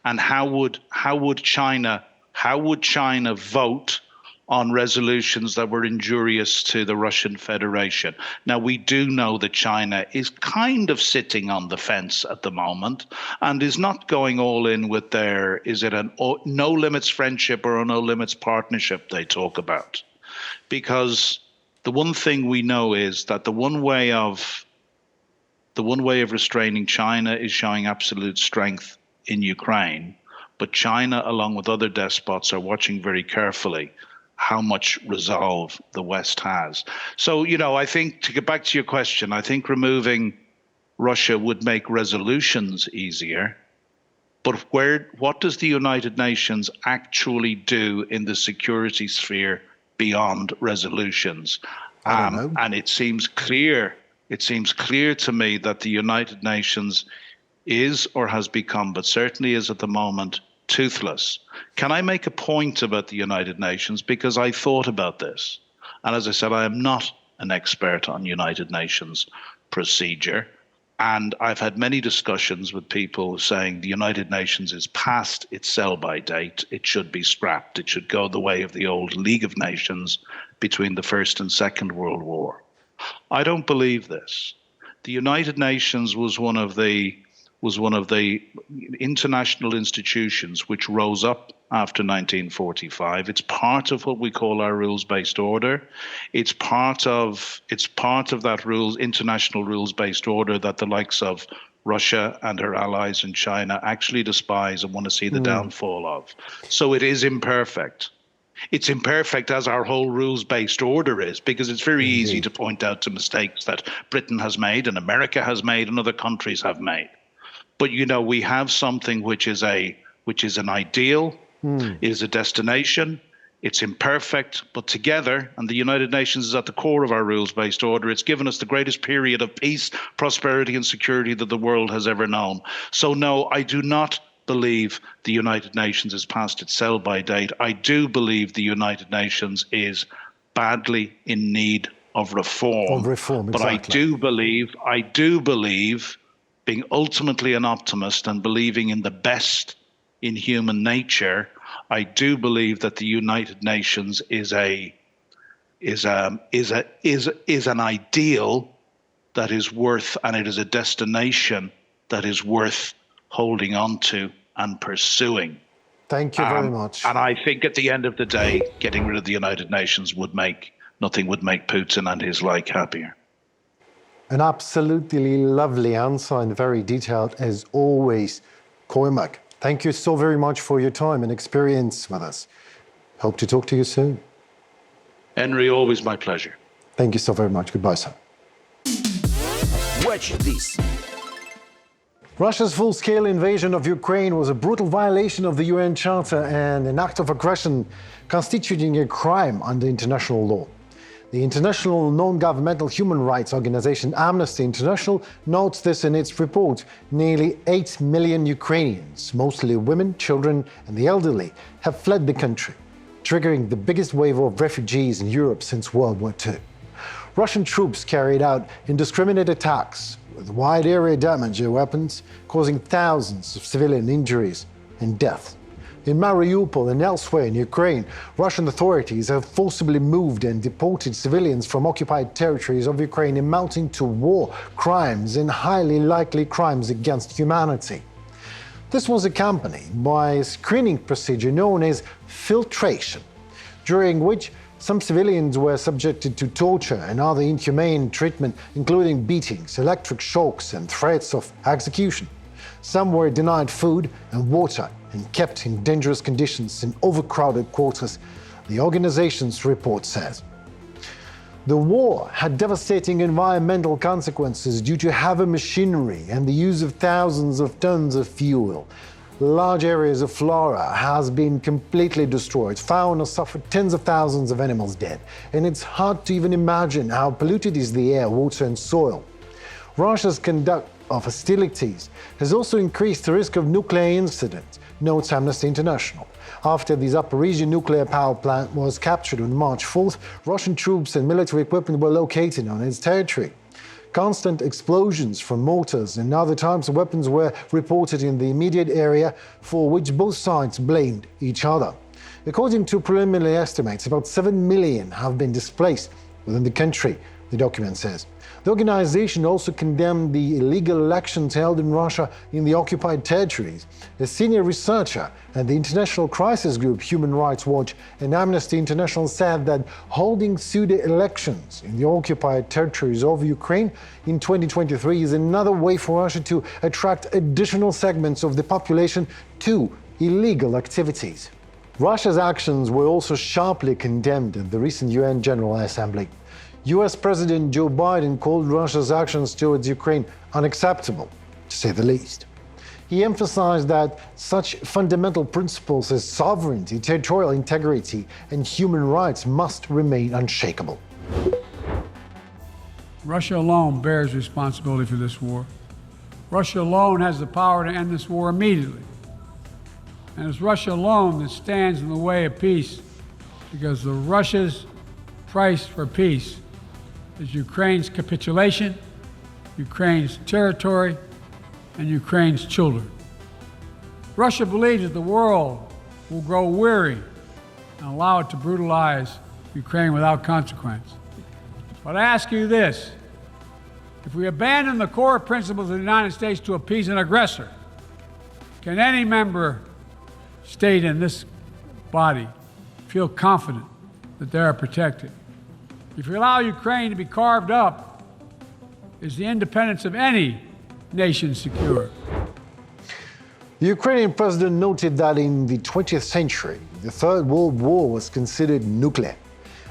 And how would China vote on resolutions that were injurious to the Russian Federation? Now, we do know that China is kind of sitting on the fence at the moment and is not going all in with their, is it a no limits friendship or a no limits partnership they talk about? Because the one thing we know is that the one way of restraining China is showing absolute strength in Ukraine, but China, along with other despots, are watching very carefully how much resolve the West has. So, I think, to get back to your question, I think removing Russia would make resolutions easier. But what does the United Nations actually do in the security sphere beyond resolutions?
I don't know.
And it seems clear to me that the United Nations is or has become, but certainly is at the moment, toothless. Can I make a point about the United Nations? Because I thought about this. And as I said, I am not an expert on United Nations procedure. And I've had many discussions with people saying the United Nations is past its sell-by date. It should be scrapped. It should go the way of the old League of Nations between the First and Second World War. I don't believe this. The United Nations was one of the international institutions which rose up after 1945. It's part of what we call our rules-based order. It's part of that international rules-based order that the likes of Russia and her allies in China actually despise and want to see the downfall of. So it is imperfect. It's imperfect as our whole rules-based order is, because it's very easy to point out to mistakes that Britain has made and America has made and other countries have made. But, we have something which is an ideal, is a destination. It's imperfect, but together, and the United Nations is at the core of our rules-based order, it's given us the greatest period of peace, prosperity, and security that the world has ever known. So no, I do not believe the United Nations is past its sell-by date. I do believe the United Nations is badly in need of reform. But
exactly.
I do believe, being ultimately an optimist and believing in the best in human nature, I do believe that the United Nations is an ideal that is worth, and it is a destination that is worth holding on to and pursuing.
Thank you very much.
And I think at the end of the day, getting rid of the United Nations would make Putin and his like happier.
An absolutely lovely answer and very detailed as always. Cormak, thank you so very much for your time and experience with us. Hope to talk to you soon.
Henry, always my pleasure.
Thank you so very much. Goodbye, sir.
Watch this.
Russia's full-scale invasion of Ukraine was a brutal violation of the UN Charter and an act of aggression constituting a crime under international law. The international non-governmental human rights organization Amnesty International notes this in its report. Nearly 8 million Ukrainians, mostly women, children and the elderly, have fled the country, triggering the biggest wave of refugees in Europe since World War II. Russian troops carried out indiscriminate attacks with wide area damage and weapons, causing thousands of civilian injuries and death. In Mariupol and elsewhere in Ukraine, Russian authorities have forcibly moved and deported civilians from occupied territories of Ukraine, amounting to war crimes and highly likely crimes against humanity. This was accompanied by a screening procedure known as filtration, during which some civilians were subjected to torture and other inhumane treatment, including beatings, electric shocks, and threats of execution. Some were denied food and water and kept in dangerous conditions in overcrowded quarters, the organization's report says. The war had devastating environmental consequences due to heavy machinery and the use of thousands of tons of fuel. Large areas of flora has been completely destroyed, fauna suffered, tens of thousands of animals dead, and it's hard to even imagine how polluted is the air, water and soil. Russia's conduct of hostilities has also increased the risk of nuclear incidents, notes Amnesty International. After the Zaporizhzhia nuclear power plant was captured on March 4th, Russian troops and military equipment were located on its territory. Constant explosions from mortars and other types of weapons were reported in the immediate area, for which both sides blamed each other. According to preliminary estimates, about 7 million have been displaced within the country, the document says. The organization also condemned the illegal elections held in Russia in the occupied territories. A senior researcher at the international crisis group Human Rights Watch and Amnesty International said that holding pseudo-elections in the occupied territories of Ukraine in 2023 is another way for Russia to attract additional segments of the population to illegal activities. Russia's actions were also sharply condemned at the recent UN General Assembly. US President Joe Biden called Russia's actions towards Ukraine unacceptable, to say the least. He emphasized that such fundamental principles as sovereignty, territorial integrity, and human rights must remain unshakable.
Russia alone bears responsibility for this war. Russia alone has the power to end this war immediately. And it's Russia alone that stands in the way of peace, because the Russia's price for peace is Ukraine's capitulation, Ukraine's territory, and Ukraine's children. Russia believes that the world will grow weary and allow it to brutalize Ukraine without consequence. But I ask you this: if we abandon the core principles of the United States to appease an aggressor, can any member state in this body feel confident that they are protected? If we allow Ukraine to be carved up, is the independence of any nation secure?
The Ukrainian president noted that in the 20th century, the Third World War was considered nuclear.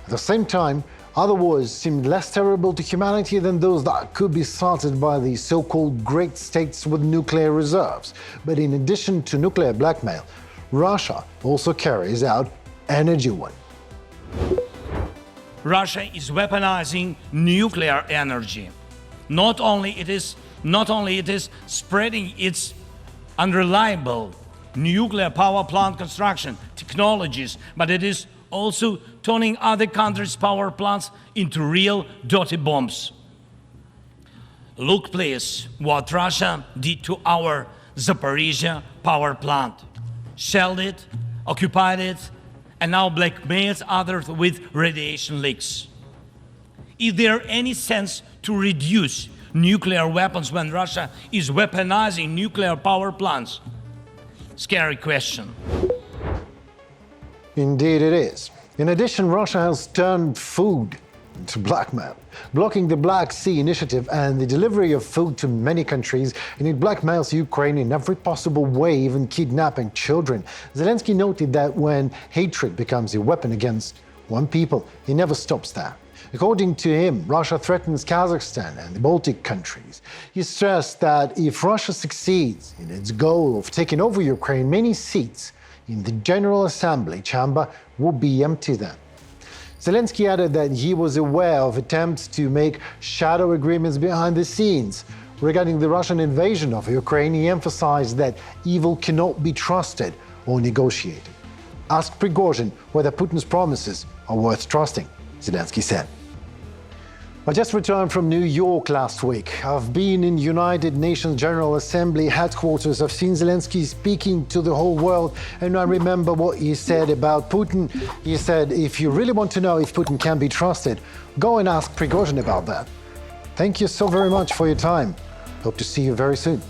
At the same time, other wars seemed less terrible to humanity than those that could be started by the so-called great states with nuclear reserves. But in addition to nuclear blackmail, Russia also carries out energy one.
Russia is weaponizing nuclear energy. Not only it is spreading its unreliable nuclear power plant construction technologies, but it is also turning other countries' power plants into real dirty bombs. Look, please, what Russia did to our Zaporizhzhia power plant. Shelled it, occupied it, and now blackmails others with radiation leaks. Is there any sense to reduce nuclear weapons when Russia is weaponizing nuclear power plants? Scary question.
Indeed it is. In addition, Russia has turned food to blackmail. Blocking the Black Sea Initiative and the delivery of food to many countries, and it blackmails Ukraine in every possible way, even kidnapping children. Zelensky noted that when hatred becomes a weapon against one people, he never stops there. According to him, Russia threatens Kazakhstan and the Baltic countries. He stressed that if Russia succeeds in its goal of taking over Ukraine, many seats in the General Assembly chamber will be empty then. Zelensky added that he was aware of attempts to make shadow agreements behind the scenes. Regarding the Russian invasion of Ukraine, he emphasized that evil cannot be trusted or negotiated. Ask Prigozhin whether Putin's promises are worth trusting, Zelensky said. I just returned from New York last week. I've been in United Nations General Assembly headquarters. I've seen Zelensky speaking to the whole world, and I remember what he said about Putin. He said, if you really want to know if Putin can be trusted, go and ask Prigozhin about that. Thank you so very much for your time. Hope to see you very soon.